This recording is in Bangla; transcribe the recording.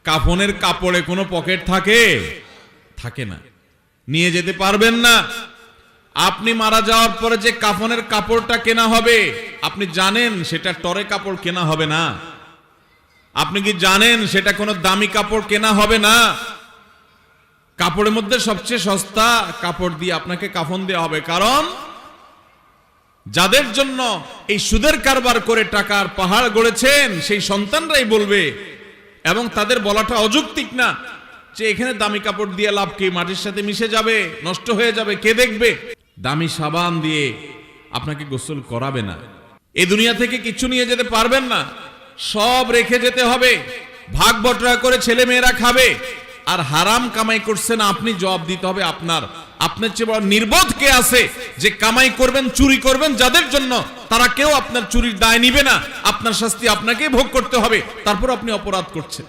কাফনের কাপড়ে কোনো পকেট থাকে? থাকে না, নিয়ে যেতে পারবেন না। আপনি মারা যাওয়ার পরে যে কাফনের কাপড়টা কেনা হবে, আপনি জানেন সেটা টরে কাপড় কেনা হবে না? আপনি কি জানেন সেটা কোনো দামি কাপড় কেনা হবে না? কাপড়ের মধ্যে সবচেয়ে সস্তা কাপড় দিয়ে আপনাকে কাফন দেওয়া হবে। কারণ যাদের জন্য এই সুদের কারবার করে টাকার পাহাড় গড়েছেন সেই সন্তানরাই বলবে, এবং তাদের বলাটা অযৌক্তিক না, যে এখানে দামি কাপড় দিয়ে লাভ কি, মাটির সাথে মিশে যাবে, নষ্ট হয়ে যাবে, কে দেখবে? দামি সাবান দিয়ে আপনাকে গোসল করাবে না। এই দুনিয়া থেকে কিছু নিয়ে যেতে পারবেন না, সব রেখে যেতে হবে। ভাগ বটরা করে ছেলে মেয়েরা খাবে, আর হারাম কামাই করছেন আপনি, জবাব দিতে হবে আপনার। আপনার চেয়ে বড় নির্বোধ কে আছে যে কামাই করবেন, চুরি করবেন যাদের জন্য, তারা কেউ আপনার চুরির দায় নিবে না। আপনার শাস্তি আপনাকেই ভোগ করতে হবে, তারপর আপনি অপরাধ করছেন।